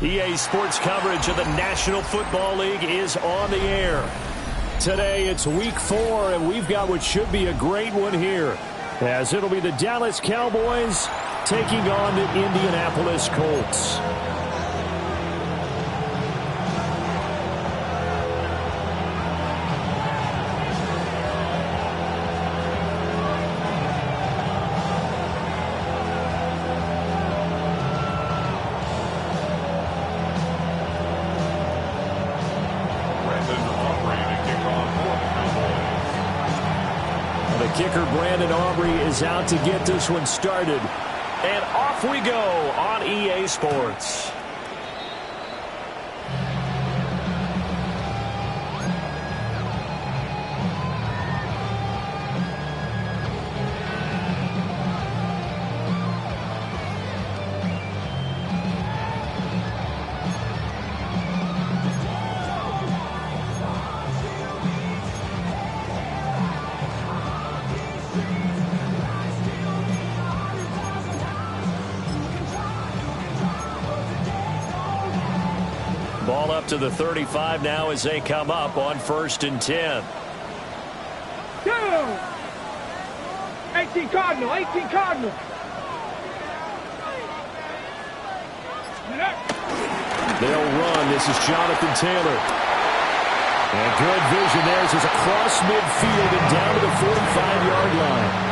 EA Sports coverage of the National Football League is on the air. Today it's week 4, and we've got what should be a great one here, as it'll be the Dallas Cowboys taking on the Indianapolis Colts. Kicker Brandon Aubrey is out to get this one started. And off we go on EA Sports. Ball up to the 35 now as they come up on 1st and 10. 18 Cardinal, 18 Cardinal. They'll run. This is Jonathan Taylor. And good vision there as he's across midfield and down to the 45-yard line.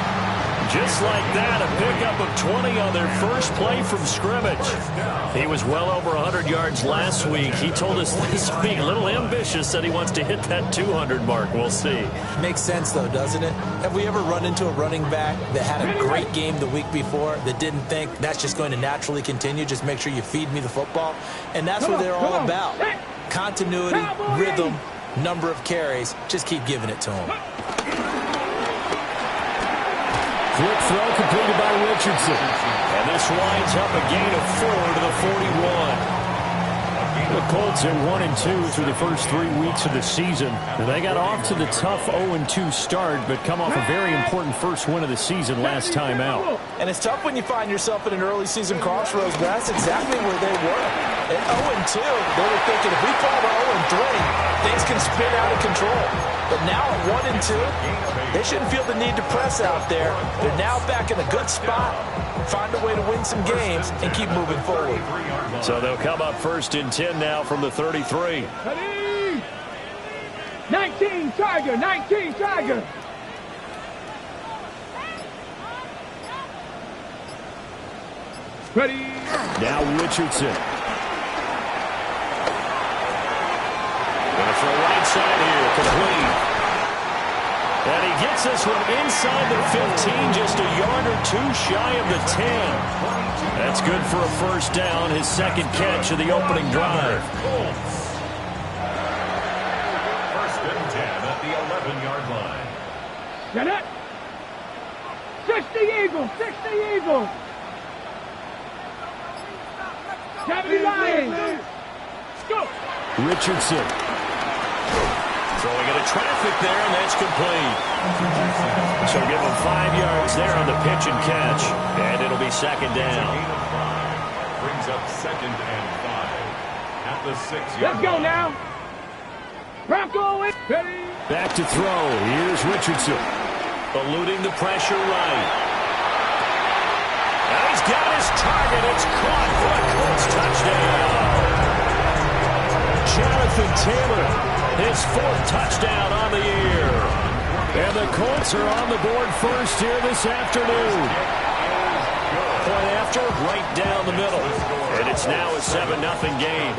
Just like that, a pickup of 20 on their first play from scrimmage. He was well over 100 yards last week. He told us this week, a little ambitious, said he wants to hit that 200 mark. We'll see. Makes sense, though, doesn't it? Have we ever run into a running back that had a great game the week before that didn't think that's just going to naturally continue? Just make sure you feed me the football. And that's what they're all about. Continuity, rhythm, number of carries. Just keep giving it to him. Quick throw completed by Richardson. And this winds up a gain of 4 to the 41. The Colts are 1-2 through the first 3 weeks of the season. And they got off to the tough 0-2 start, but come off a very important first win of the season last time out. And it's tough when you find yourself in an early season crossroads, but that's exactly where they were. At 0-2, they were thinking if we fall to 0-3, things can spin out of control. But now at 1-2, they shouldn't feel the need to press out there. They're now back in a good spot, find a way to win some games, and keep moving forward. So they'll come up 1st and 10 now from the 33. 19 Tiger, 19 Tiger. Ready. Now Richardson. Going to throw right side here, complete. And he gets this one inside the 15, just a yard or 2 shy of the 10. That's good for a first down, his second catch of the opening drive. First and 10 at the 11-yard line. Get it. 60 Eagles, 60 Eagles. 70 Lions. Go. Richardson. Throwing into traffic there, and that's complete. So give him 5 yards there on the pitch and catch, and it'll be second down. Brings up 2nd and 5 at the 6-yard line. Let's go now. Bronco is ready. Back to throw. Here's Richardson. Eluding the pressure right. And he's got his target. It's caught for a Colts touchdown. Jonathan Taylor, his 4th touchdown on the year. And the Colts are on the board first here this afternoon. Point after, right down the middle. And it's now a 7-0 game.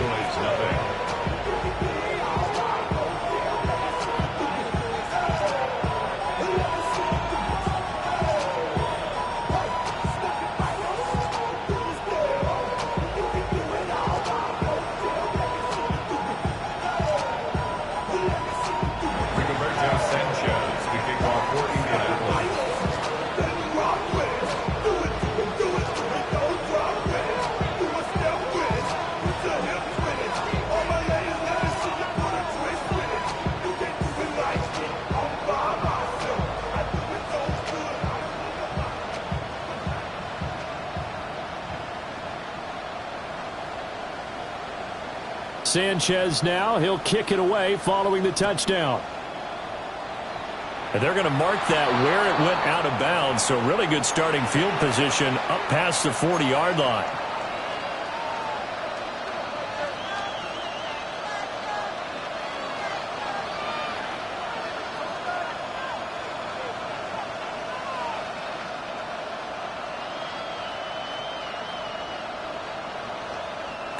Sanchez now. He'll kick it away following the touchdown. And they're going to mark that where it went out of bounds, so really good starting field position up past the 40-yard line.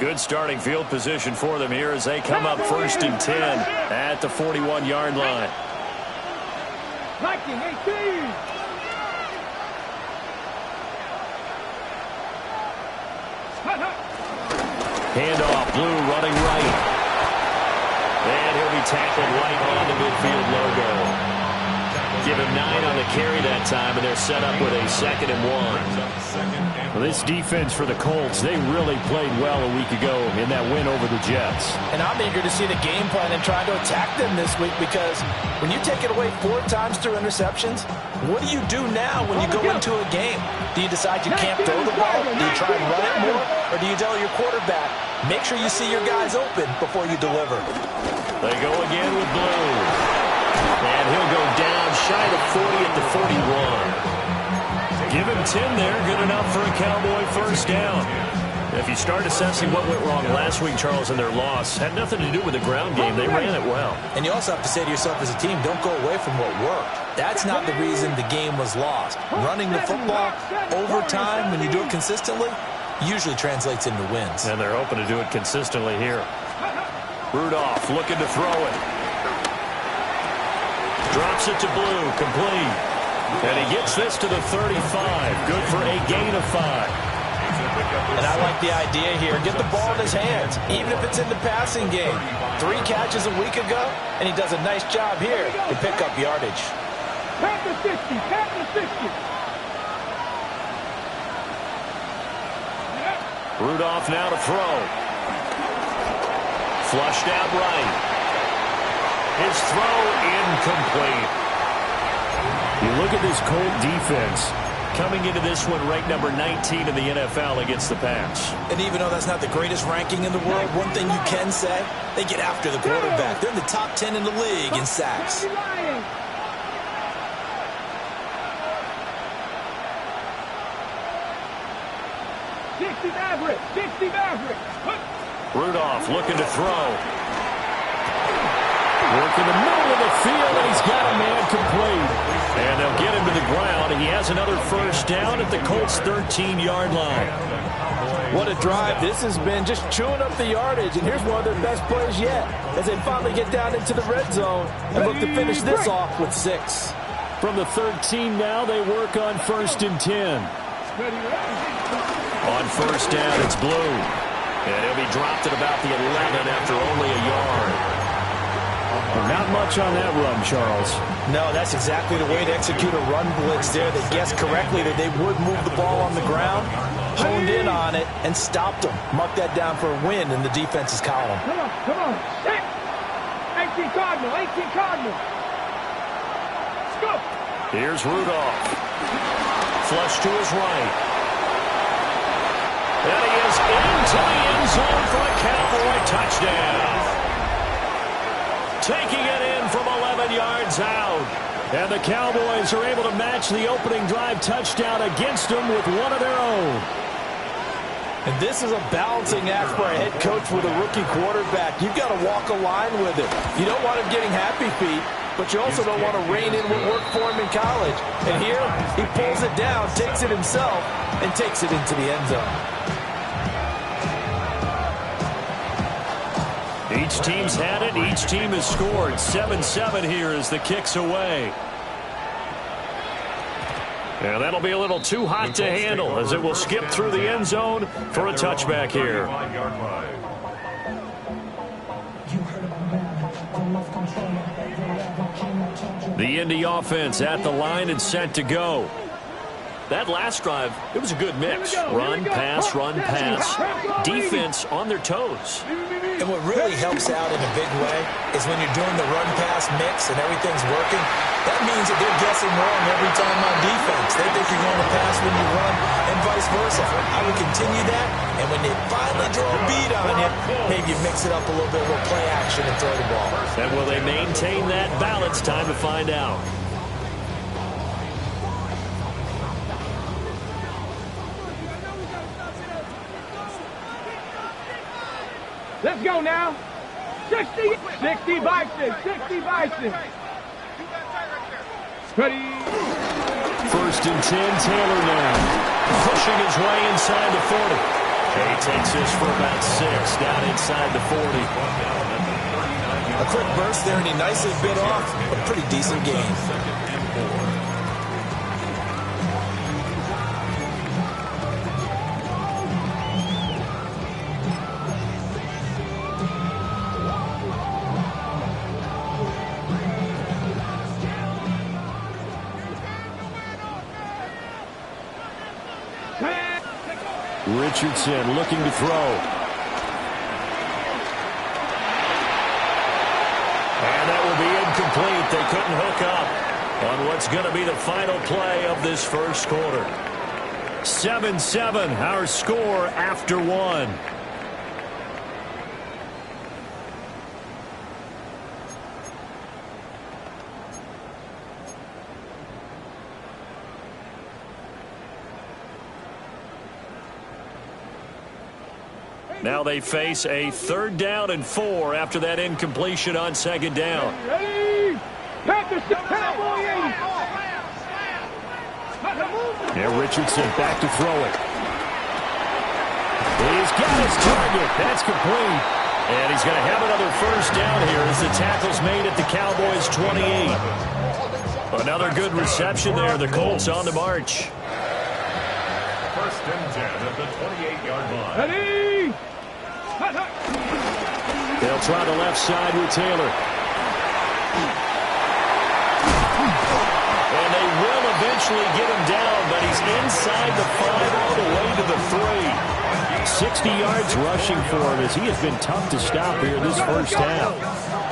Good starting field position for them here as they come up 1st and 10 at the 41-yard line. Handoff, Blue running right. And he'll be tackled right on the midfield logo. Give him 9 on the carry that time, and they're set up with a 2nd and 1. Well, this defense for the Colts, they really played well a week ago in that win over the Jets. And I'm eager to see the game plan and try to attack them this week, because when you take it away 4 times through interceptions, what do you do now when you go into a game? Do you decide you can't throw the ball? Do you try and run it more? Or do you tell your quarterback, make sure you see your guys open before you deliver? They go again with Blue. And he'll go down shy of 40 at the 41. Give him 10 there. Good enough for a Cowboy first down. If you start assessing what went wrong last week, Charles, in their loss, had nothing to do with the ground game. They ran it well. And you also have to say to yourself as a team, don't go away from what worked. That's not the reason the game was lost. Running the football over time, when you do it consistently, usually translates into wins. And they're hoping to do it consistently here. Rudolph looking to throw it. Drops it to Blue, complete. And he gets this to the 35. Good for a gain of 5. And I like the idea here. Get the ball in his hands, even if it's in the passing game. 3 catches a week ago, and he does a nice job here to pick up yardage. Tap the 60, tap the 60. Rudolph now to throw. Flushed out right. His throw incomplete. You look at this Colt defense coming into this one ranked number 19 in the NFL against the pass. And even though that's not the greatest ranking in the world, one thing you can say, they get after the quarterback. They're in the top 10 in the league in sacks. 60 Maverick, 60 Maverick. Rudolph looking to throw. Work in the middle of the field, and he's got a man complete. And they'll get him to the ground. He has another first down at the Colts' 13-yard line. What a drive. This has been just chewing up the yardage, and here's one of their best plays yet as they finally get down into the red zone and look to finish this off with 6. From the 13 now, they work on 1st and 10. On first down, it's Blue. And he'll be dropped at about the 11 after only a yard. Well, not much on that run, Charles. No, that's exactly the way to execute a run blitz there. They guessed correctly that they would move the ball on the ground, honed in on it, and stopped them. Mark that down for a win in the defense's column. Come on, come on. 18 Cardinal, 18 Cardinal. Let's go. Here's Rudolph. Flush to his right. And he is into the end zone for a Cowboy touchdown. Taking it in from 11 yards out. And the Cowboys are able to match the opening drive touchdown against them with one of their own. And this is a balancing act for a head coach with a rookie quarterback. You've got to walk a line with it. You don't want him getting happy feet, but you also don't want to rein in what worked for him in college. And here, he pulls it down, takes it himself, and takes it into the end zone. Each team's had it. Each team has scored. 7-7 here as the kick's away. And that'll be a little too hot to handle as it will skip through the end zone for a touchback here. The Indy offense at the line and set to go. That last drive, it was a good mix. Run, pass, defense on their toes. And what really helps out in a big way is when you're doing the run-pass mix and everything's working, that means that they're guessing wrong every time on defense. They think you're going to pass when you run and vice versa. I would continue that, and when they finally draw a beat on you, maybe you mix it up a little bit with play action and throw the ball. And will they maintain that balance? Time to find out. Let's go now. 60 Bison. 60 Bison. Ready. 1st and 10, Taylor now. Pushing his way inside the 40. He takes this for about 6 down inside the 40. A quick burst there, and he nicely bit off a pretty decent game. Richardson looking to throw. And that will be incomplete. They couldn't hook up on what's going to be the final play of this first quarter. 7-7, our score after 1. Now they face a 3rd down and 4 after that incompletion on 2nd down. Ready. Cowboy 80. Now Richardson back to throw it. He's got his target. That's complete. And he's going to have another 1st down here as the tackle's made at the Cowboys' 28. Another good reception there. The Colts on the march. 1st and 10 at the 28-yard line. Ready. They'll try the left side with Taylor. And they will eventually get him down, but he's inside the 5 all the way to the 3. 60 yards rushing for him as he has been tough to stop here this first half.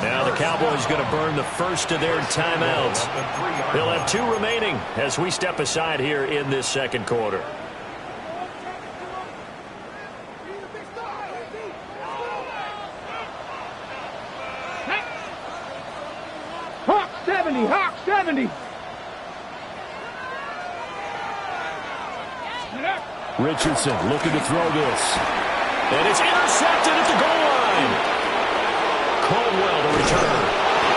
Now the Cowboys going to burn the first of their timeouts. They'll have 2 remaining as we step aside here in this second quarter. Hawk 70. Richardson looking to throw this. And it's intercepted at the goal line. Caldwell to return.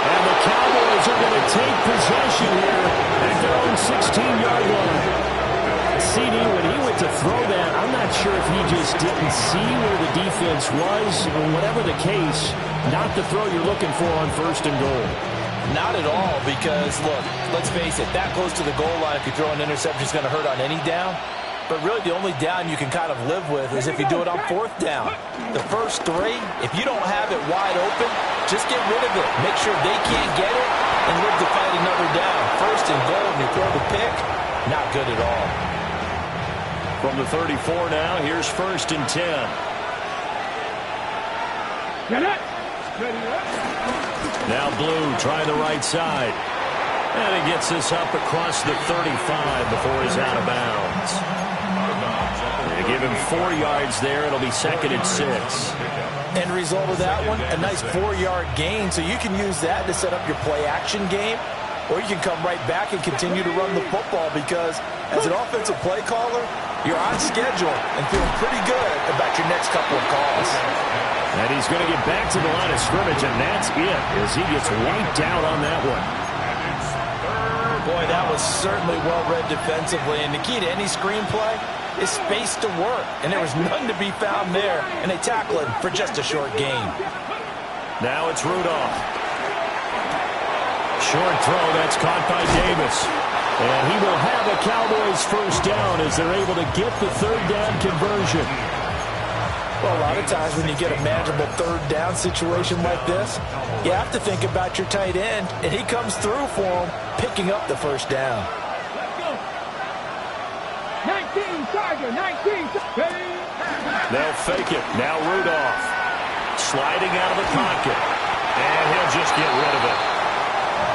And the Cowboys are going to take possession here at their own 16-yard line. CD, when he went to throw that, I'm not sure if he just didn't see where the defense was, or whatever the case, not the throw you're looking for on 1st and goal. Not at all, because, look, let's face it, that goes to the goal line. If you throw an interception, it's going to hurt on any down. But really, the only down you can kind of live with is if you do it on 4th down. The first 3, if you don't have it wide open, just get rid of it. Make sure they can't get it and live to fight another down. 1st and goal, and you throw the pick, not good at all. From the 34 now, here's 1st and 10. Get it. Now Blue trying the right side. And he gets this up across the 35 before he's out of bounds. They give him 4 yards there. It'll be 2nd and 6. End result of that one, a nice 4-yard gain. So you can use that to set up your play-action game, or you can come right back and continue to run the football because as an offensive play caller, you're on schedule and feeling pretty good about your next couple of calls. And he's going to get back to the line of scrimmage, and that's it as he gets wiped out on that one. Boy, that was certainly well-read defensively, and the key to any screenplay is space to work, and there was none to be found there, and they tackle it for just a short gain. Now it's Rudolph. Short throw, that's caught by Davis. And he will have a Cowboys 1st down as they're able to get the 3rd down conversion. Well, a lot of times when you get a manageable 3rd down situation like this, you have to think about your tight end, and he comes through for him, picking up the 1st down. 19, Charger, 19. Ready? They'll fake it. Now Rudolph. Sliding out of the pocket. And he'll just get rid of it.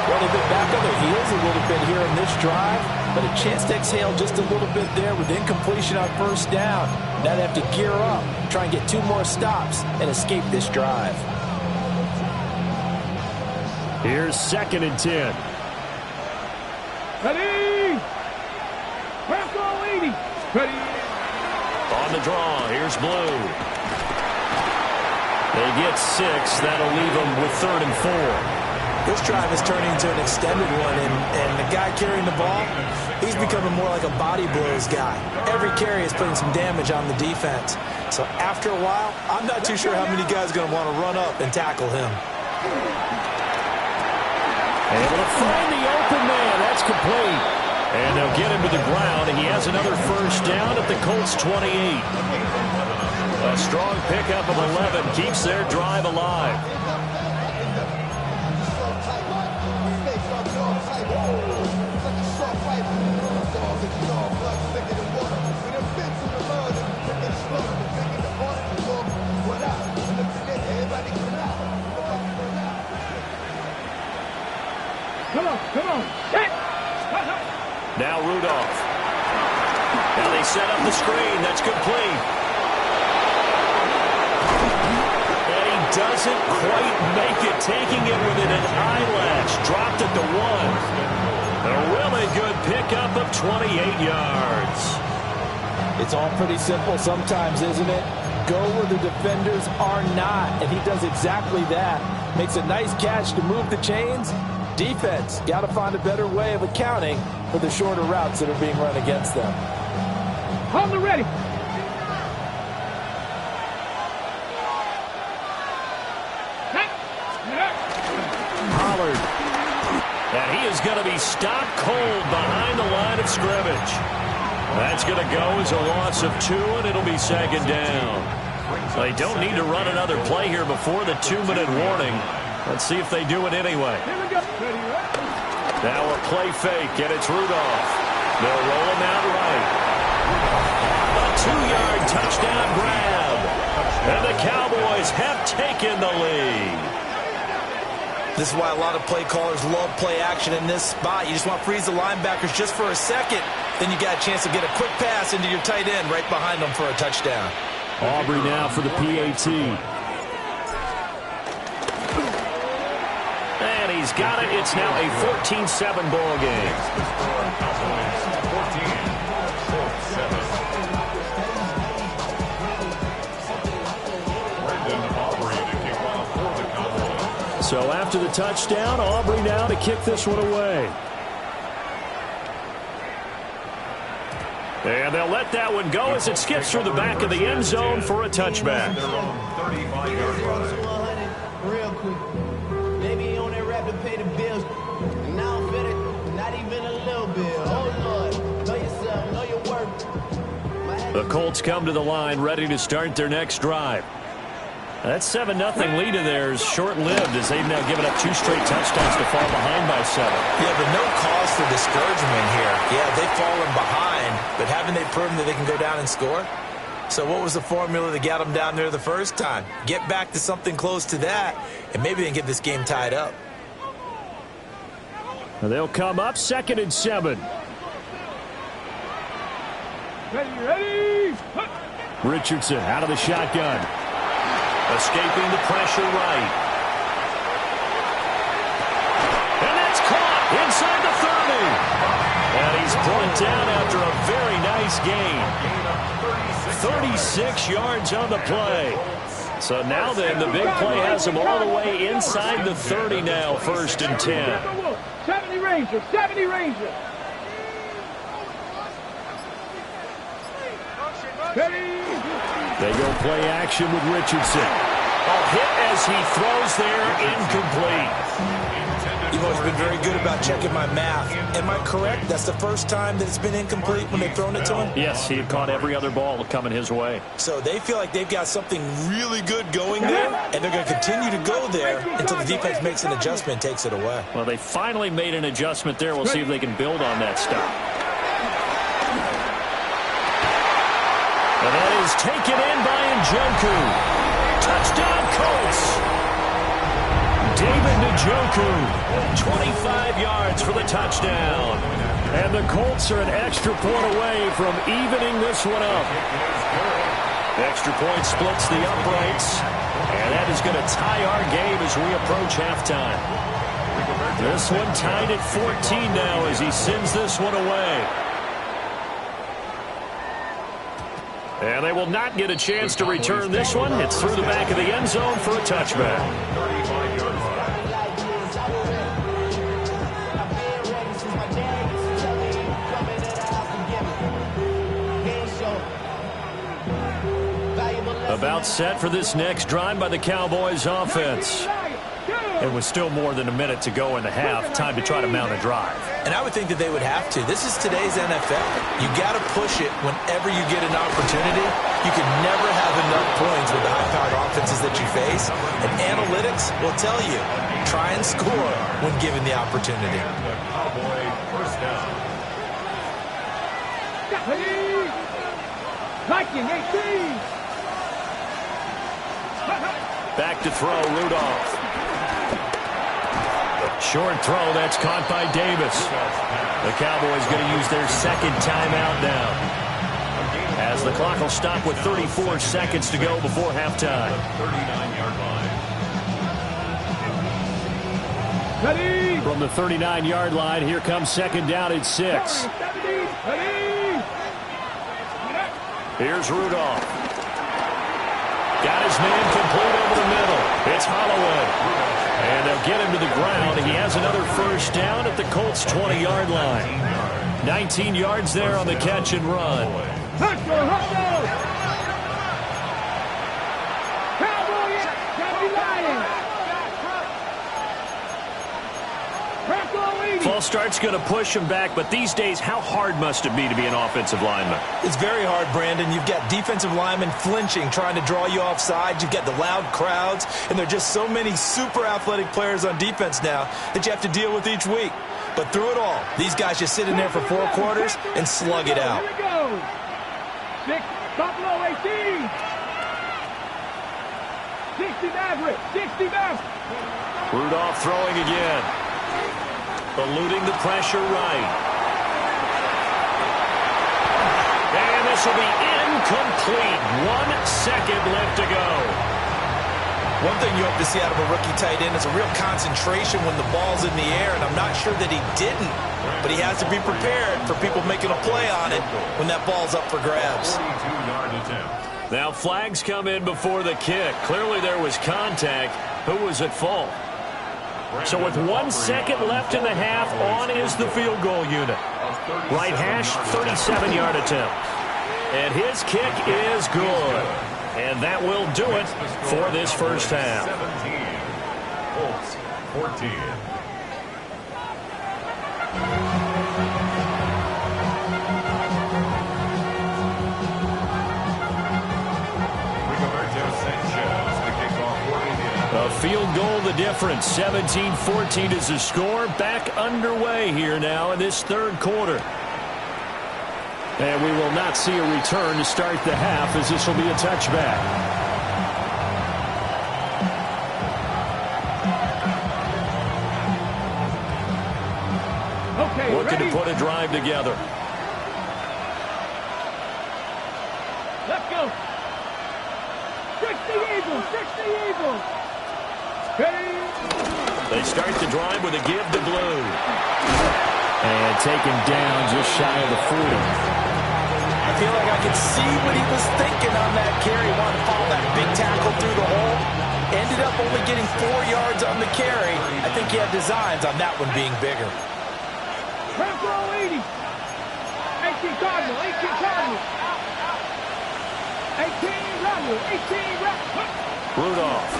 Well, they've been back on their heels a little bit here in this drive, but a chance to exhale just a little bit there with incompletion on first down. Now they have to gear up, try and get 2 more stops, and escape this drive. Here's 2nd and 10. Ready? Press all 80. Ready? On the draw, here's Blue. They get 6. That'll leave them with 3rd and 4. This drive is turning into an extended one, and the guy carrying the ball, he's becoming more like a body blows guy. Every carry is putting some damage on the defense. So after a while, I'm not too sure how many guys are going to want to run up and tackle him. Able to find the open man. That's complete. And they'll get him to the ground, and he has another first down at the Colts 28. A strong pickup of 11 keeps their drive alive. Come on. Set. Now Rudolph. Now they set up the screen. That's complete. And he doesn't quite make it, taking it within an eyelash. Dropped it to 1. A really good pickup of 28 yards. It's all pretty simple sometimes, isn't it? Go where the defenders are not, and he does exactly that. Makes a nice catch to move the chains. Defense, got to find a better way of accounting for the shorter routes that are being run against them. Hold the ready. Pollard. And he is going to be stopped cold behind the line of scrimmage. That's going to go as a loss of 2, and it'll be 2nd down. They don't need to run another play here before the 2-minute warning. Let's see if they do it anyway. Here we go. Now a play fake, and it's Rudolph. They'll roll him out right. A 2-yard touchdown grab. And the Cowboys have taken the lead. This is why a lot of play callers love play action in this spot. You just want to freeze the linebackers just for a second. Then you got a chance to get a quick pass into your tight end right behind them for a touchdown. Aubrey now for the PAT. And he's got it. It's now a 14-7 ball game. So after the touchdown, Aubrey now to kick this one away. And they'll let that one go as it skips through the back of the end zone for a touchback. Real quick. Maybe on that rap to pay the bills. And now I'm fitted, not even a little bit. Oh, Lord. Know yourself, know your worth. The Colts come to the line ready to start their next drive. That 7-0 lead of theirs short-lived as they've now given up 2 straight touchdowns to fall behind by 7. Yeah, but no cause for discouragement here. Yeah, they've fallen behind, but haven't they proven that they can go down and score? So what was the formula that got them down there the first time? Get back to something close to that, and maybe they can get this game tied up. They'll come up 2nd and 7. Ready. Richardson out of the shotgun. Escaping the pressure right. And that's caught inside the 30. And he's brought down after a very nice gain. 36 yards on the play. So now then, the big play has him all the way inside the 30 now, 1st and 10. 70 Rangers, 70 Rangers. Ready. They go play action with Richardson. A hit as he throws there, incomplete. You've always been very good about checking my math. Am I correct? That's the first time that it's been incomplete when they've thrown it to him? Yes, he had caught every other ball coming his way. So they feel like they've got something really good going there, and they're going to continue to go there until the defense makes an adjustment and takes it away. Well, they finally made an adjustment there. We'll see if they can build on that stop. And that is taken in by Njoku. Touchdown, Colts. David Njoku, 25 yards for the touchdown. And the Colts are an extra point away from evening this one up. Extra point splits the uprights. And that is going to tie our game as we approach halftime. This one tied at 14 now as he sends this one away. And they will not get a chance to return this one. It's through the back of the end zone for a touchback. About set for this next drive by the Cowboys offense. And with still more than a minute to go in the half, time to try to mount a drive. And I would think that they would have to. This is today's NFL. You got to push it whenever you get an opportunity. You can never have enough points with the high-powered offenses that you face. And analytics will tell you, try and score when given the opportunity. Cowboy first down. Viking 18. Back to throw, Rudolph. Short throw, that's caught by Davis. The Cowboys going to use their second timeout now, as the clock will stop with 34 seconds to go before halftime. 39-yard line. From the 39-yard line, here comes second down at 6. Here's Rudolph. Got his man complete over the middle. It's Holloway. And they'll get him to the ground. He has another first down at the Colts' 20-yard line. 19 yards there on the catch and run. False start's going to push him back, but these days, how hard must it be to be an offensive lineman? It's very hard, Brandon. You've got defensive linemen flinching, trying to draw you offside. You've got the loud crowds, and there are just so many super athletic players on defense now that you have to deal with each week. But through it all, these guys just sit in there for 4 quarters and slug it out. Here we go. 6, Buffalo 18. 60 Maverick, 60 Maverick. Rudolph throwing again. Eluding the pressure right. And this will be incomplete. 1 second left to go. One thing you hope to see out of a rookie tight end is a real concentration when the ball's in the air, and I'm not sure that he didn't, but he has to be prepared for people making a play on it when that ball's up for grabs. 42-yard attempt. Now flags come in before the kick. Clearly there was contact. Who was at fault? So with 1 second left in the half, on is the field goal unit. Right hash, 37-yard attempt. And his kick is good. And that will do it for this first half. 17, Colts 14. A field goal the difference. 17-14 is the score. Back underway here now in this third quarter. And we will not see a return to start the half, as this will be a touchback. Okay, looking ready? to put a drive together. Let's go. 60 Eagles, 60 Eagles. They start the drive with a give to Blue. And taken down just shy of the 40. I feel like I could see what he was thinking on that carry. Wanted to follow that big tackle through the hole. Ended up only getting 4 yards on the carry. I think he had designs on that one being bigger. Rambo 80. 18 Cardinal, 18 Cardinal. 18 Rebel, 18 Rebel. Rudolph.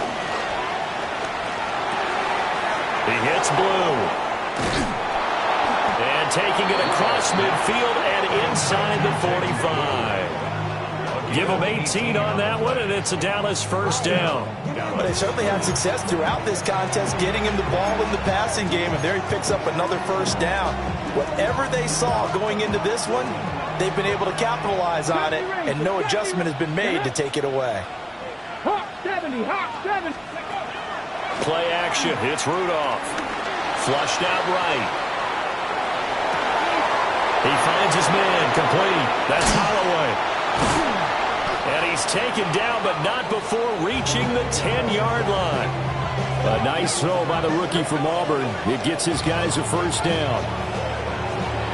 He hits Blue. And taking it across midfield and inside the 45. Give him 18 on that one, and it's a Dallas first down. But they certainly had success throughout this contest, getting him the ball in the passing game, and there he picks up another first down. Whatever they saw going into this one, they've been able to capitalize on it, and no adjustment has been made to take it away. Hawk 70, Hawk 70. Play action. It's Rudolph. Flushed out right. He finds his man. Complete. That's Holloway. And he's taken down, but not before reaching the 10-yard line. A nice throw by the rookie from Auburn. It gets his guys a first down.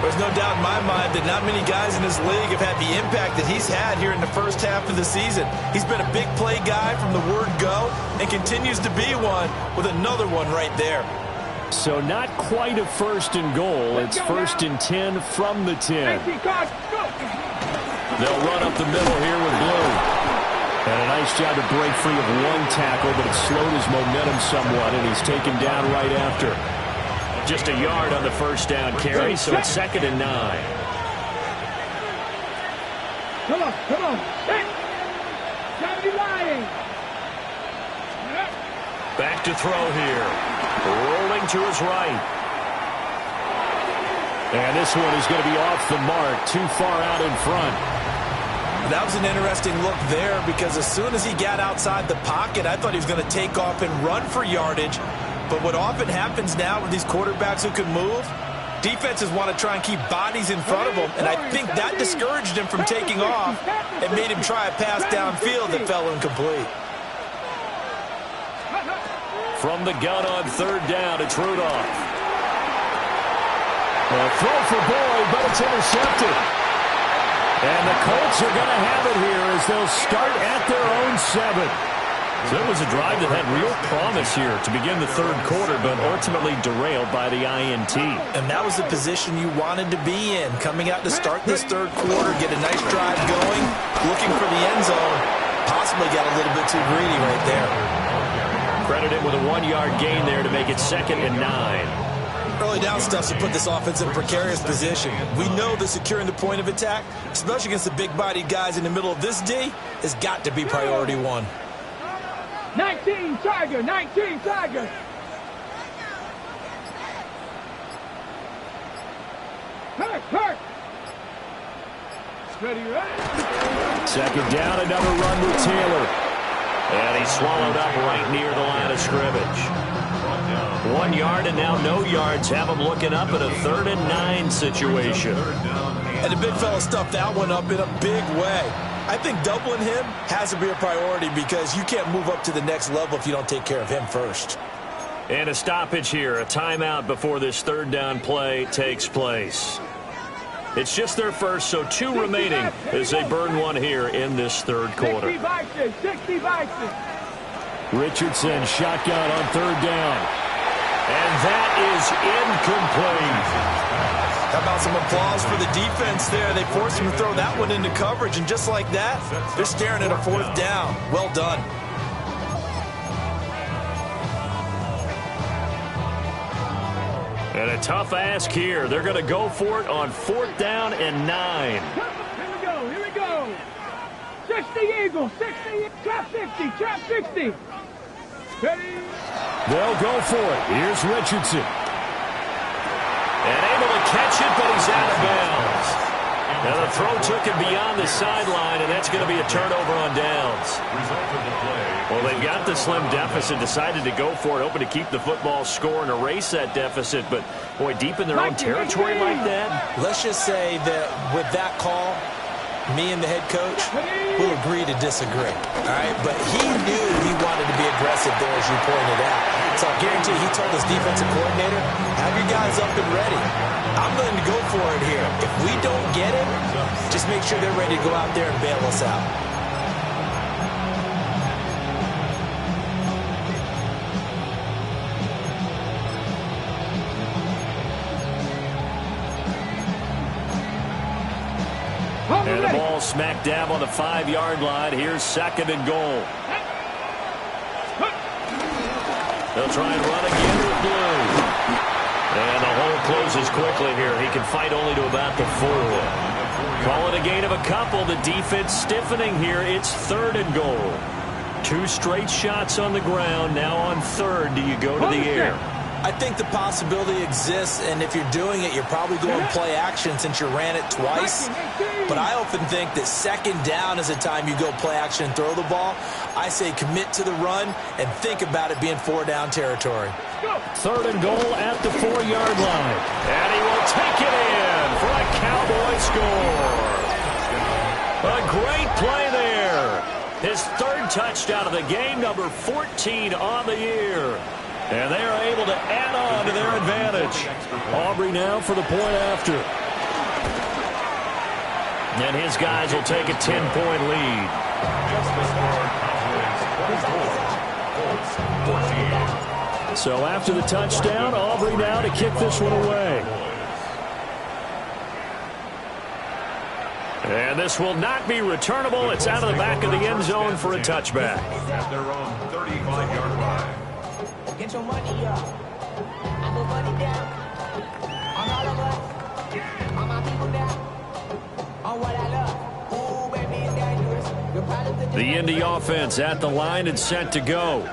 There's no doubt in my mind that not many guys in this league have had the impact that he's had here in the first half of the season. He's been a big play guy from the word go and continues to be one with another one right there. So not quite a first and goal. It's first and 10 from the 10. They'll run up the middle here with Blue. And a nice job to break free of one tackle, but it slowed his momentum somewhat, and he's taken down right after. Just a yard on the first down carry, so it's 2nd and 9. Come on, come on. Gotta be lying. Back to throw here. Rolling to his right. And this one is going to be off the mark, too far out in front. That was an interesting look there because as soon as he got outside the pocket, I thought he was going to take off and run for yardage. But what often happens now with these quarterbacks who can move, defenses want to try and keep bodies in front of them, and I think that discouraged him from taking off and made him try a pass downfield that fell incomplete. From the gun on 3rd down, it's Rudolph. A throw for Boyd, but it's intercepted. And the Colts are going to have it here as they'll start at their own 7. So it was a drive that had real promise here to begin the 3rd quarter, but ultimately derailed by the INT. And that was the position you wanted to be in, coming out to start this 3rd quarter, get a nice drive going, looking for the end zone, possibly got a little bit too greedy right there. Credit him with a 1-yard gain there to make it 2nd and 9. Early down stuff to put this offense in a precarious position. We know that securing the point of attack, especially against the big-bodied guys in the middle of this D, has got to be priority 1. 19 Tiger, 19 Tiger. Hurt. Ready. 2nd down, another run with Taylor. And he's swallowed up right near the line of scrimmage. 1 yard and now no yards. Have him looking up at a 3rd and 9 situation. And the big fella stuffed that one up in a big way. I think doubling him has to be a priority because you can't move up to the next level if you don't take care of him first. And a stoppage here, a timeout before this 3rd down play takes place. It's just their first, so 2 remaining as they burn one here in this 3rd quarter. 60 Vikings. Richardson shotgun on 3rd down. And that is incomplete. How about some applause for the defense there? They forced him to throw that one into coverage, and just like that, they're staring at a 4th down. Well done. And a tough ask here. They're going to go for it on 4th down and 9. Here we go. 60 Eagles, 60, trap 60, trap 60. Ready? They'll go for it. Here's Richardson. And able to catch it, but he's out of bounds. Now the throw took him beyond the sideline, and that's going to be a turnover on downs. Well, they've got the slim deficit, decided to go for it, hoping to keep the football score and erase that deficit. But, boy, deep in their own territory like that. Let's just say that with that call, me and the head coach will agree to disagree, all right? But he knew he wanted to be aggressive there, as you pointed out. So I guarantee he told his defensive coordinator, have your guys up and ready. I'm willing to go for it here. If we don't get it, just make sure they're ready to go out there and bail us out. And the ball smack dab on the 5-yard line. Here's 2nd and goal. They'll try and run again with Blue. And the hole closes quickly here. He can fight only to about the 4. Call it a gain of a couple. The defense stiffening here. It's 3rd and goal. 2 straight shots on the ground. Now on 3rd, do you go to the air? I think the possibility exists, and if you're doing it, you're probably going play action since you ran it twice. But I often think that second down is a time you go play action and throw the ball. I say commit to the run and think about it being 4-down territory. 3rd and goal at the 4-yard line. And he will take it in for a Cowboy score. A great play there. His 3rd touchdown of the game, number 14 on the year. And they are able to add on to their advantage. Aubrey now for the point after. And his guys will take a 10-point lead. So after the touchdown, Aubrey now to kick this one away. And this will not be returnable. It's out of the back of the end zone for a touchback. At their own 35-yard line. Get your money up. I put money down. On all of us. On my people now. On what I love. Ooh, baby, it's dangerous. Your problems are The Indy offense at the line and set to go.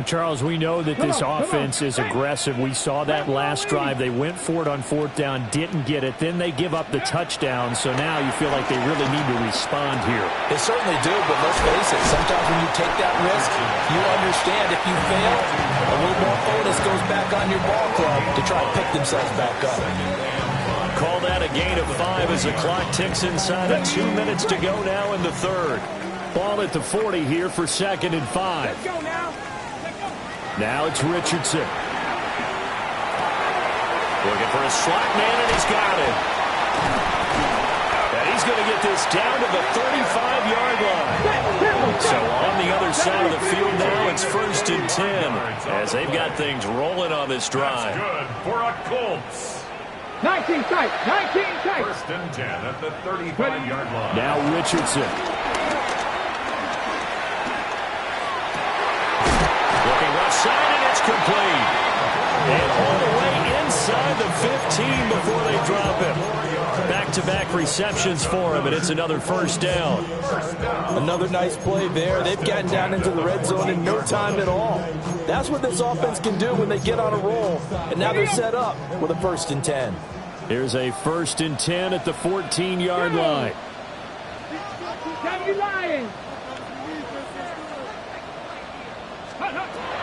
Charles, we know that this offense is aggressive. We saw that last drive. They went for it on 4th down, didn't get it. Then they give up the touchdown, so now you feel like they really need to respond here. They certainly do, but let's face it, sometimes when you take that risk, you understand if you fail, a little more onus goes back on your ball club to try to pick themselves back up. Call that a gain of 5 as the clock ticks inside of 2 minutes to go now in the 3rd. Ball at the 40 here for 2nd and 5. Let's go now. Now it's Richardson. Looking for a slot man, and he's got it. And he's going to get this down to the 35-yard line. So on the other side of the field now, it's 1st and 10 as they've got things rolling on this drive. Good for a Colts. 19 tight. 19 tight. 1st and 10 at the 35-yard line. Now Richardson. Side, and it's complete. And all the way inside the 15 before they drop him. Back-to-back receptions for him, and it's another 1st down. Another nice play there. They've gotten down into the red zone in no time at all. That's what this offense can do when they get on a roll. And now they're set up with a 1st and 10. Here's a 1st and 10 at the 14-yard line. Damn you lying.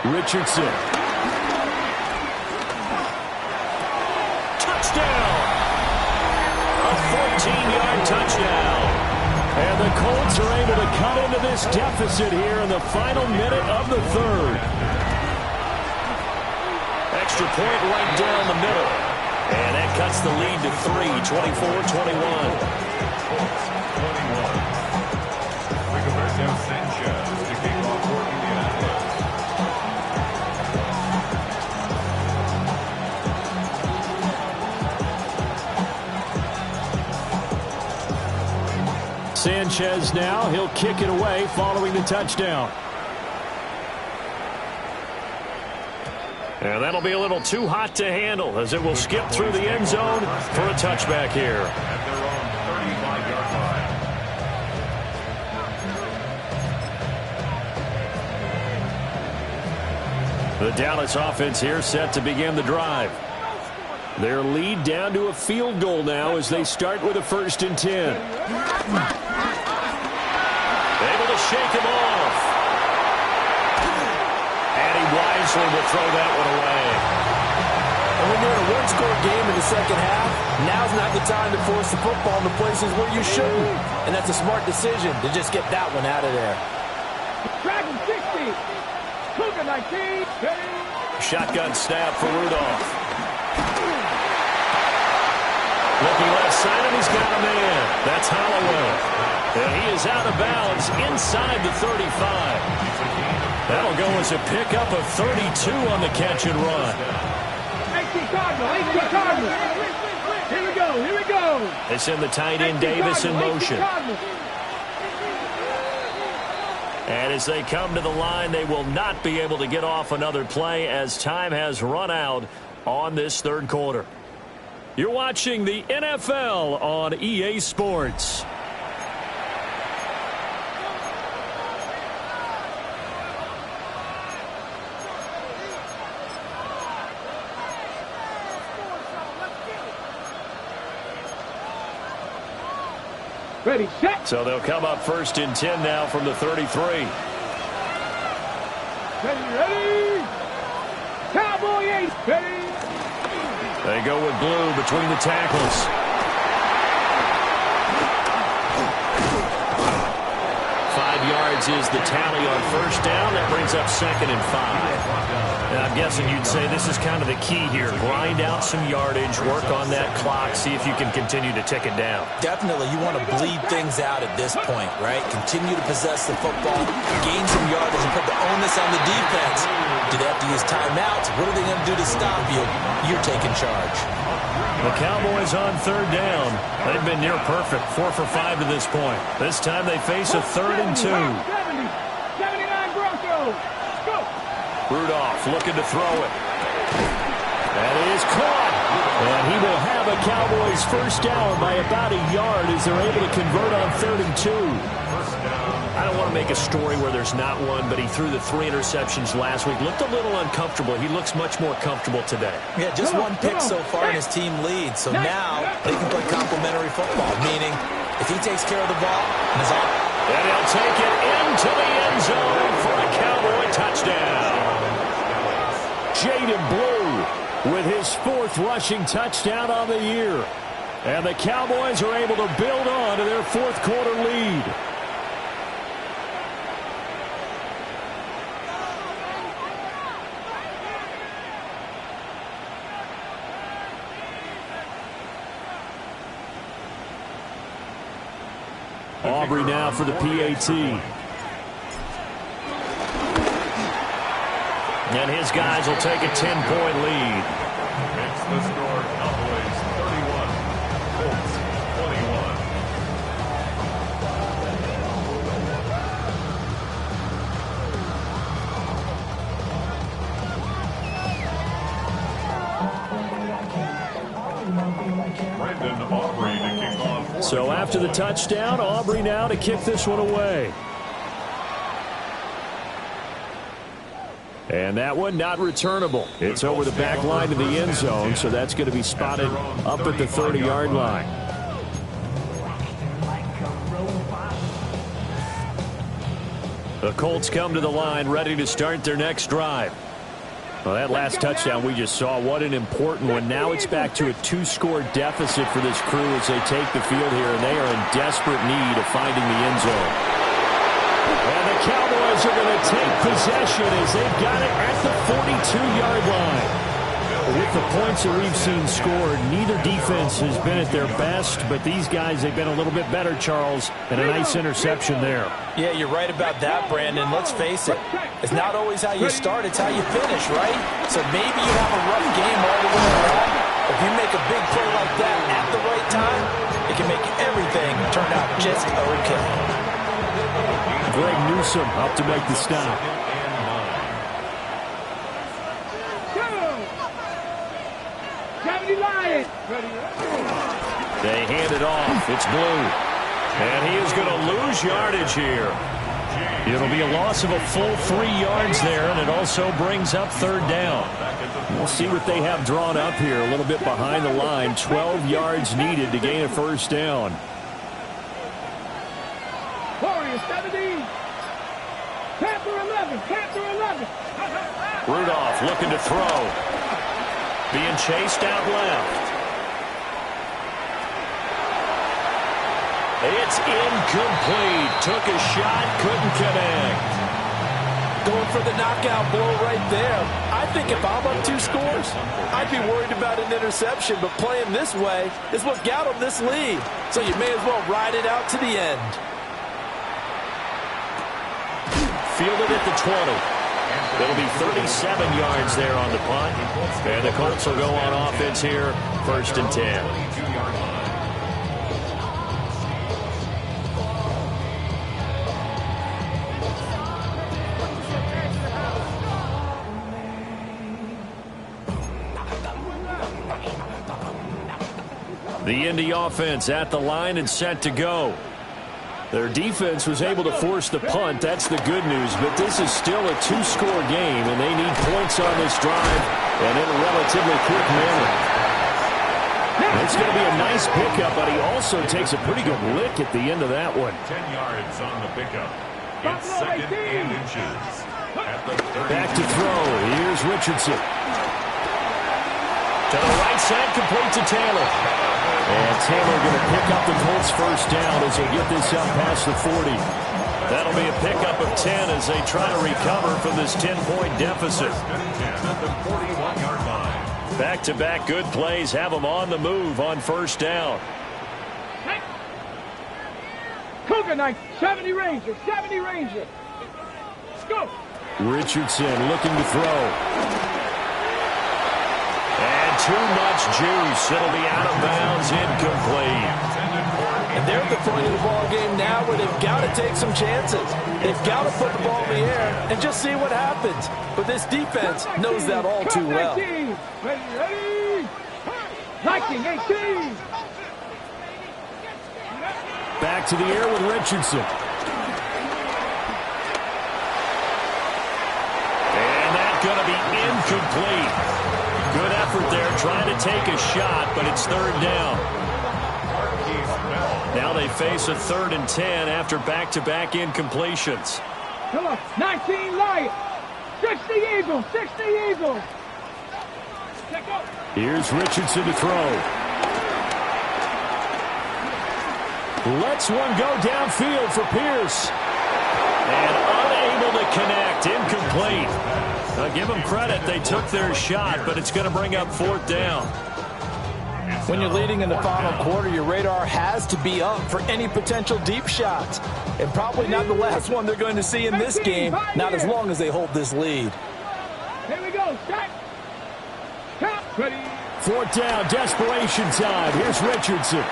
Richardson. Touchdown! A 14-yard touchdown. And the Colts are able to cut into this deficit here in the final minute of the 3rd. Extra point right down the middle. And that cuts the lead to 3, 24-21. Rigoberto Sanchez to kick off for Indianapolis. Sanchez now, he'll kick it away following the touchdown. And that'll be a little too hot to handle as it will skip through the end zone for a touchback here. At their own 35-yard line. The Dallas offense here set to begin the drive. Their lead down to a field goal now as they start with a 1st and 10. Able to shake him off. And he wisely will throw that one away. And when you're in a one-score game in the second half, now's not the time to force the football in the places where you shouldn't. And that's a smart decision to just get that one out of there. Dragon 60. Cougar 19. Shotgun snap for Rudolph. Looking left side, and he's got a man. That's Holloway. And he is out of bounds inside the 35. That'll go as a pickup of 32 on the catch and run. 18 Cardinal. Here we go. Here we go. They send the tight end Davis in motion. And as they come to the line, they will not be able to get off another play as time has run out on this 3rd quarter. You're watching the NFL on EA Sports. Ready, set. So they'll come up 1st and 10 now from the 33. Ready. Cowboy 8. Ready. They go with blue between the tackles. 5 yards is the tally on 1st down. That brings up 2nd and 5. And I'm guessing you'd say this is kind of the key here. Grind out some yardage, work on that clock, see if you can continue to tick it down. Definitely, you want to bleed things out at this point, right? Continue to possess the football, gain some yardage, and put the onus on the defense. Do they have to use timeouts? What are they going to do to stop you? You're taking charge. The Cowboys on 3rd down. They've been near perfect, 4 for 5 to this point. This time they face a 3rd and 2. 79 Broncos. Go. Rudolph looking to throw it. That is caught. And he will have a Cowboys 1st down by about a yard as they're able to convert on 3rd and 2. I don't want to make a story where there's not one, but he threw the 3 interceptions last week. Looked a little uncomfortable. He looks much more comfortable today. Yeah, just one pick so far and his team leads. So now they can play complementary football, meaning if he takes care of the ball and is off. And he'll take it into the end zone for a Cowboy touchdown. Jaden Blue with his 4th rushing touchdown on the year. And the Cowboys are able to build on to their 4th quarter lead. Aubrey now for the PAT. And his guys will take a 10-point lead. Makes the score Cowboys 31, Colts 21. Brandon Aubrey to kick off. So after the touchdown, Aubrey now to kick this one away. And that one not returnable. It's over the back line to the end zone, so that's going to be spotted up at the 30-yard line. The Colts come to the line, ready to start their next drive. Well, that last touchdown we just saw, what an important one. Now it's back to a 2-score deficit for this crew as they take the field here, and they are in desperate need of finding the end zone. And the Cowboys are going to take possession as they've got it at the 42-yard line. With the points that we've seen scored, neither defense has been at their best, but these guys, they've been a little bit better, Charles, and a nice interception there. Yeah, you're right about that, Brandon. Let's face it. It's not always how you start, it's how you finish, right? So maybe you have a rough game all the way around. If you make a big play like that at the right time, it can make everything turn out just okay. Greg Newsome up to make the stop. They hand it off. It's Blue. And he is going to lose yardage here. It'll be a loss of a full 3 yards there, and it also brings up 3rd down. We'll see what they have drawn up here. A little bit behind the line. 12 yards needed to gain a 1st down. Warriors 17. Panther 11. Panther 11. Rudolph looking to throw. Being chased out left. It's incomplete. Took a shot, couldn't connect. Going for the knockout blow right there. I think if I'm up 2 scores, I'd be worried about an interception, but playing this way is what got them this lead. So you may as well ride it out to the end. Fielded at the 20. It'll be 37 yards there on the punt. And the Colts will go on offense here, 1st and 10. The Indy offense at the line and set to go. Their defense was able to force the punt. That's the good news. But this is still a 2-score game, and they need points on this drive and in a relatively quick manner. It's going to be a nice pickup, but he also takes a pretty good lick at the end of that one. 10 yards on the pickup. It's second and inches. At the 30. Back to throw. Here's Richardson. To the right side, complete to Taylor. And Taylor going to pick up the Colts first down as they get this up past the 40. That'll be a pickup of 10 as they try to recover from this 10-point deficit. At the 41-yard line. Back-to-back good plays have them on the move on first down. Cougar Knight, 70 Ranger, 70 Ranger. Let's go. Richardson looking to throw. And too much juice. It'll be out of bounds, incomplete. And they're at the point of the ball game now where they've got to take some chances. They've got to put the ball in the air and just see what happens. But this defense knows that all too well. Ready, ready. 19, 18. Back to the air with Richardson. And that's going to be incomplete. Good effort there trying to take a shot, but it's third down. Now they face a 3rd and 10 after back-to-back incompletions. Come on, 19 Lions, 60 Eagles, 60 Eagles. Here's Richardson to throw. Lets one go downfield for Pierce. And unable to connect, incomplete. Now give them credit, they took their shot, but it's going to bring up 4th down. When you're leading in the final quarter, your radar has to be up for any potential deep shots. And probably not the last one they're going to see in this game, not as long as they hold this lead. Here we go. Start. Count. Ready. 4th down, desperation time. Here's Richardson.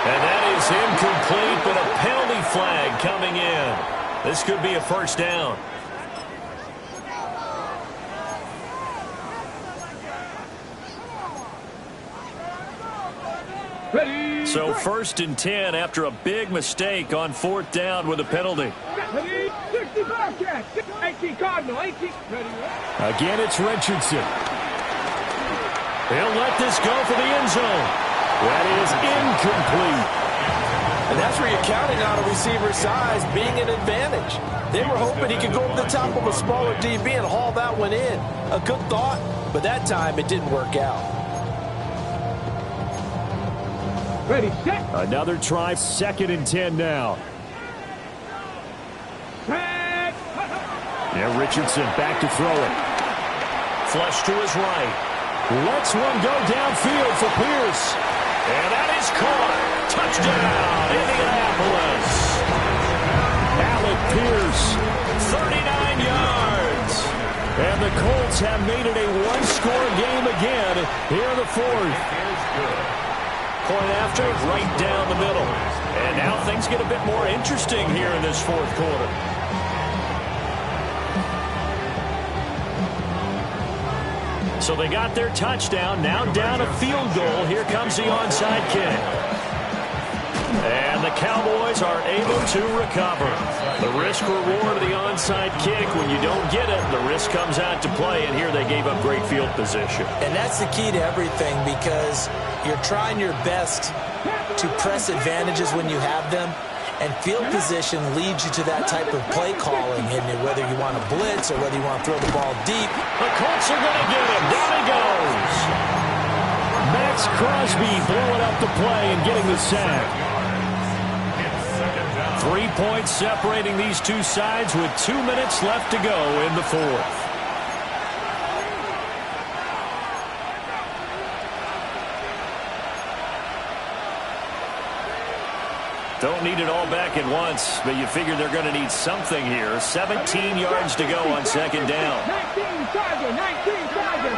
And that is incomplete, but a penalty flag coming in. This could be a first down. Ready. So 1st and 10 after a big mistake on 4th down with a penalty. Ready. 65 catch. 18 Cardinal. 18. Ready. Again, it's Richardson. He'll let this go for the end zone. That is incomplete. And that's where you're counting on a receiver's size being an advantage. They were hoping he could go over the top of a smaller DB and haul that one in. A good thought, but that time it didn't work out. Ready, set. Another try, 2nd and 10 now. Set. Yeah, Richardson back to throw it. Flush to his right. Lets one go downfield for Pierce. And that is caught. Touchdown, Indianapolis. Alec Pierce, 39 yards. And the Colts have made it a one-score game again here in the 4th. Point after, right down the middle. And now things get a bit more interesting here in this 4th quarter. So they got their touchdown, now down a field goal. Here comes the onside kick. And the Cowboys are able to recover. The risk-reward of the onside kick, when you don't get it, the risk comes out to play, and here they gave up great field position. And that's the key to everything, because you're trying your best to press advantages when you have them, and field position leads you to that type of play calling, and whether you want to blitz or whether you want to throw the ball deep. The Colts are going to get him. Down he goes. Max Crosby blowing up the play and getting the sack. 3 points separating these two sides with 2 minutes left to go in the 4th. Don't need it all back at once, but you figure they're going to need something here. 17 yards to go on 2nd down. 19 Tiger, 19 Tiger.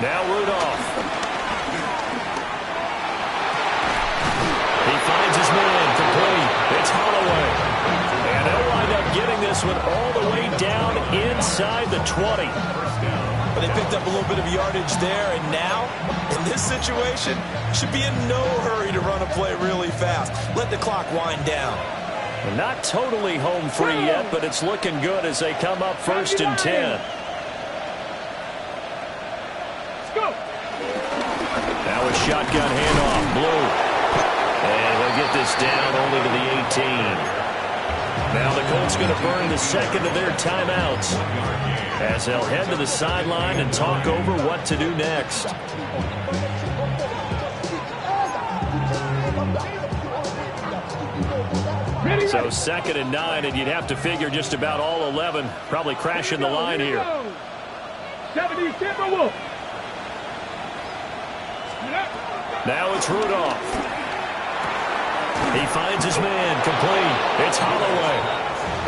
Now Rudolph. He finds his man complete. It's Holloway. And they'll wind up getting this one all the way down inside the 20. But they picked up a little bit of yardage there, and now, in this situation, should be in no hurry to run a play really fast. Let the clock wind down. Not totally home free yet, but it's looking good as they come up 1st and 10. Let's go. shotgun handoff. Blue. And he'll get this down only to the 18. Now the Colts going to burn the second of their timeouts as they'll head to the sideline and talk over what to do next. So 2nd and 9, and you'd have to figure just about all 11 probably crashing the line here. 70 Timberwolves. Now it's Rudolph. He finds his man, complete. It's Holloway.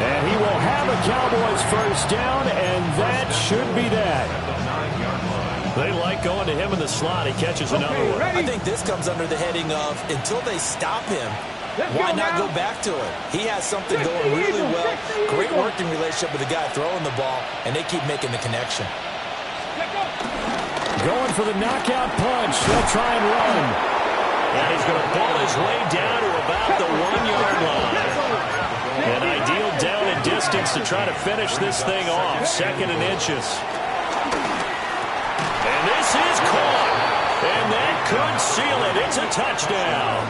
And he will have a Cowboys first down, and that should be that. They like going to him in the slot. He catches another one. I think this comes under the heading of until they stop him, why not go back to it? He has something going really well. Great working relationship with the guy throwing the ball, and they keep making the connection. Going for the knockout punch. They'll try and run. And he's going to pull his way down to about the 1-yard line. An ideal down and distance to try to finish this thing off. 2nd and inches. And this is caught. And that could seal it. It's a touchdown.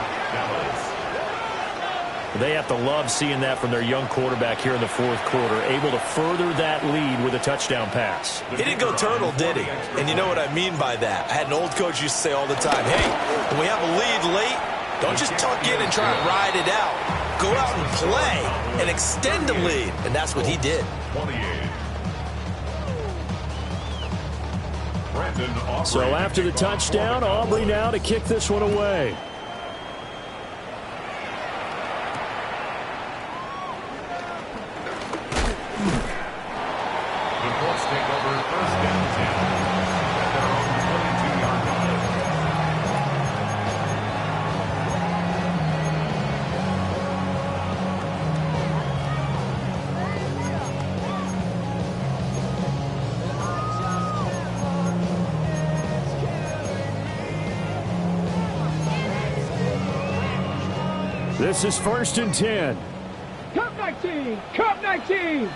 They have to love seeing that from their young quarterback here in the 4th quarter, able to further that lead with a touchdown pass. He didn't go turtle, did he? And you know what I mean by that. I had an old coach used to say all the time, hey, when we have a lead late, don't just tuck in and try and ride it out. Go out and play and extend the lead. And that's what he did. So after the touchdown, Aubrey now to kick this one away. Take over 1st and 10 at their own 22-yard line. This is 1st and 10. Cup 19. Cup 19.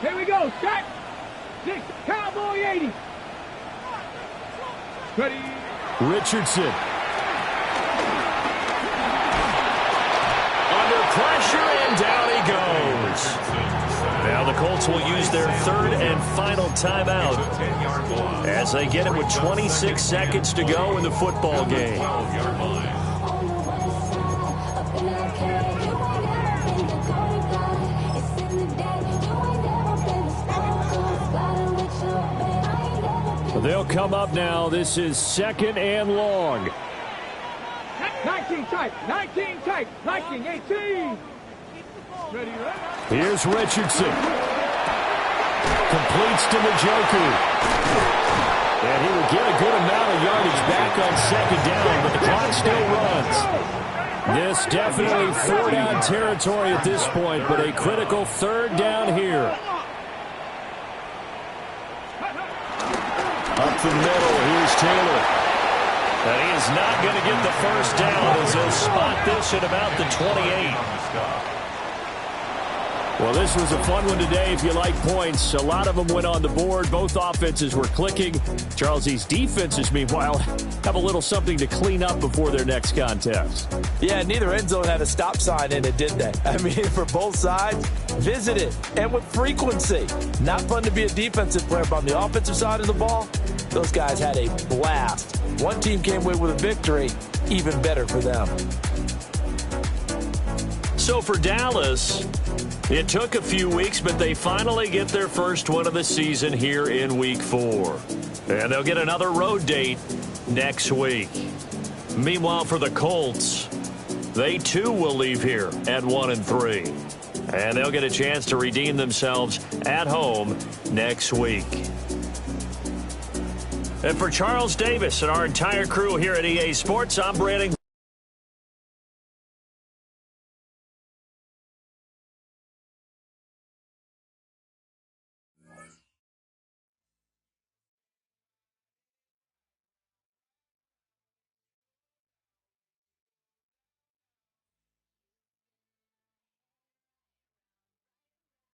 Here we go. Set. 6, Cowboy 80. Ready. Richardson. Under pressure, and down he goes. Now the Colts will use their 3rd and final timeout as they get it with 26 seconds to go in the football game. They'll come up now. This is 2nd and long. 19 tight. 19 tight. 19, 18. Ready, ready. Here's Richardson. Completes to Njoku. And he will get a good amount of yardage back on 2nd down, but the clock still runs. This definitely 4th down territory at this point, but a critical 3rd down here. Up the middle, here's Taylor. And he is not going to get the first down as he'll spot this at about the 28. Well, this was a fun one today if you like points. A lot of them went on the board. Both offenses were clicking. Charles, these defenses, meanwhile, have a little something to clean up before their next contest. Yeah, neither end zone had a stop sign in it, did they? I mean, for both sides, visit it, and with frequency. Not fun to be a defensive player, but on the offensive side of the ball, those guys had a blast. One team came away with a victory, even better for them. So for Dallas, it took a few weeks, but they finally get their first one of the season here in Week 4. And they'll get another road date next week. Meanwhile, for the Colts, they too will leave here at 1-3. And they'll get a chance to redeem themselves at home next week. And for Charles Davis and our entire crew here at EA Sports, I'm Brandon